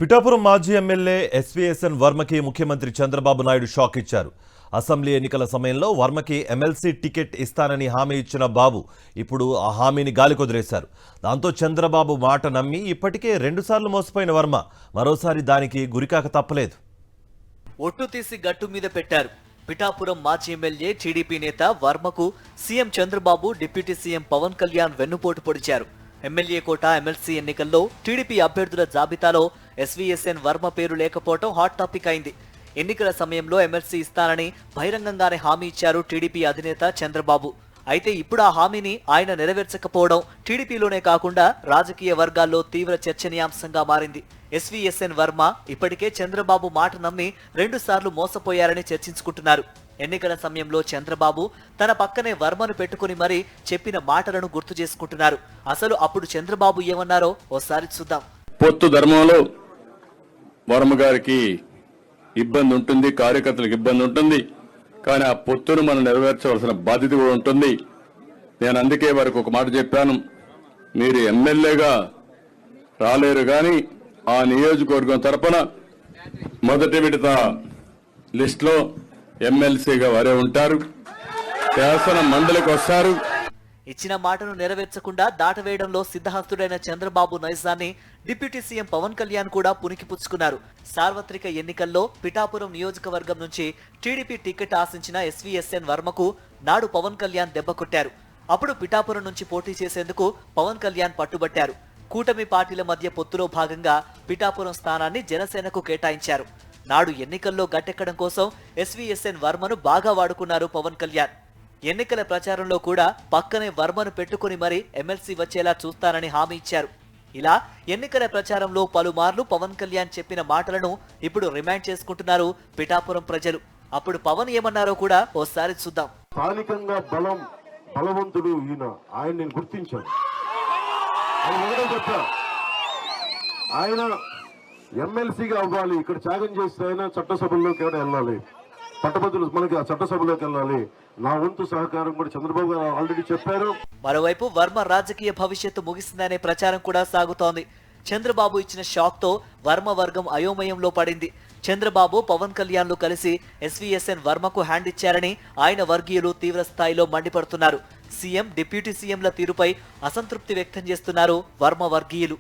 పిఠాపురం మాజీ MLA SVSN వర్మకి ముఖ్యమంత్రి Chandrababu Naidu shock ఇచ్చారు. అసెంబ్లీ ఎన్నికల సమయంలో వర్మకి ఎమ్మెల్సీ టికెట్ ఇస్తానని హామీ ఇచ్చిన బాబు ఇప్పుడు ఆ హామీని గాలికొదిలేశారు. దాంతో చంద్రబాబు మాట నమ్మి ఇప్పటికే 2 సార్లు మోసపోయిన వర్మ మరోసారి దానికి గురికాక తప్పలేదు. ఒట్టు తీసి గట్టు మీద పెట్టారు. పిఠాపురం మాజీ ఎమ్మెల్యే టీడీపీ నేత వర్మకు CM Chandrababu, deputy CM Pawan Kalyan వెన్నుపోటు పొడిచారు. ఎమ్మెల్యే కోట, ఎమ్మెల్సీ ఎన్నికల్లో టీడీపీ అభ్యర్థుల జాబితాలో ఎస్వీఎస్ఎన్ వర్మ పేరు లేకపోవడం హాట్ టాపిక్ అయింది. ఎన్నికల సమయంలో ఎమ్మెల్సీ ఇస్తానని బహిరంగంగానే హామీ ఇచ్చారు టీడీపీ అధినేత చంద్రబాబు. అయితే ఇప్పుడు ఆ హామీని ఆయన నెరవేర్చకపోవడం టీడీపీలోనే కాకుండా రాజకీయ వర్గాల్లో తీవ్ర చర్చనీయాంశంగా మారింది. ఎస్వీఎస్ఎన్ వర్మ ఇప్పటికే చంద్రబాబు మాట నమ్మి 2 సార్లు మోసపోయారని చర్చించుకుంటున్నారు. ఎన్నికల సమయంలో చంద్రబాబు తన పక్కనే వర్మను పెట్టుకుని మరీ చెప్పిన మాటలను గుర్తు చేసుకుంటున్నారు. అసలు అప్పుడు చంద్రబాబు ఏమన్నారో ఓసారి చూద్దాం. పొత్తు ధర్మంలో వర్మ గారికి ఇబ్బంది ఉంటుంది, కార్యకర్తలకు ఇబ్బంది ఉంటుంది. కానీ ఆ పొత్తును మనం నెరవేర్చవలసిన బాధ్యత కూడా ఉంటుంది. నేను అందుకే వారికి ఒక మాట చెప్పాను, మీరు ఎమ్మెల్యేగా రాలేరు కానీ ఆ నియోజకవర్గం తరపున మొదటి విడత లిస్టులో ఎమ్మెల్సీగా వారే ఉంటారు, శాసన మండలికి వస్తారు. ఇచ్చిన మాటను నెరవేర్చకుండా దాటవేయడంలో సిద్ధహస్తుడైన చంద్రబాబు నైజాన్ని డిప్యూటీ సీఎం పవన్ కళ్యాణ్ కూడా పుణికిపుచ్చుకున్నారు. సార్వత్రిక ఎన్నికల్లో పిఠాపురం నియోజకవర్గం నుంచి టీడీపీ టికెట్ ఆశించిన ఎస్వీఎస్ఎన్ వర్మకు నాడు పవన్ కళ్యాణ్ దెబ్బ కొట్టారు. అప్పుడు పిఠాపురం నుంచి పోటీ చేసేందుకు పవన్ కళ్యాణ్ పట్టుబట్టారు. కూటమి పార్టీల మధ్య పొత్తులో భాగంగా పిఠాపురం స్థానాన్ని జనసేనకు కేటాయించారు. నాడు ఎన్నికల్లో గట్టెక్కడం కోసం ఎస్వీఎస్ఎన్ వర్మను బాగా వాడుకున్నారు పవన్ కళ్యాణ్. ఎన్నికల ప్రచారంలో కూడా పక్కనే వర్మను పెట్టుకుని మరీ ఎమ్మెల్సీ వచ్చేలా చూస్తానని హామీ ఇచ్చారు. ఇలా ఎన్నికల ప్రచారంలో పలుమార్లు పవన్ కళ్యాణ్ చెప్పిన మాటలను ఇప్పుడు రిమైండ్ చేసుకుంటున్నారు పిఠాపురం ప్రజలు. అప్పుడు పవన్ ఏమన్నారో కూడా ఓసారి చూద్దాం. స్థానికంగా బలవంతుడు ఈయన, ఆయన నేను గుర్తించాను. ఆయన ఎమ్మెల్సీగా అవ్వాలి, ఇక్కడ త్యాగం చేస్తే ఆయన చట్టసభల్లోకి వెళ్ళాలి, పట్టభద్రులు మనకి ఆ చట్టసభలోకి వెళ్ళాలి. నా వంతు సహకారం కూడా చంద్రబాబు గారు ఆల్రెడీ చెప్పారు. మరోవైపు వర్మ రాజకీయ భవిష్యత్తు ముగిసిందనే ప్రచారం కూడా సాగుతోంది. చంద్రబాబు ఇచ్చిన షాక్ తో వర్మ వర్గం అయోమయంలో పడింది. చంద్రబాబు, పవన్ కళ్యాణ్లు కలిసి ఎస్వీఎస్ఎన్ వర్మకు హ్యాండ్ ఇచ్చారని ఆయన వర్గీయులు తీవ్ర స్థాయిలో మండిపడుతున్నారు. సీఎం, డిప్యూటీ సీఎంల తీరుపై అసంతృప్తి వ్యక్తం చేస్తున్నారు వర్మ వర్గీయులు.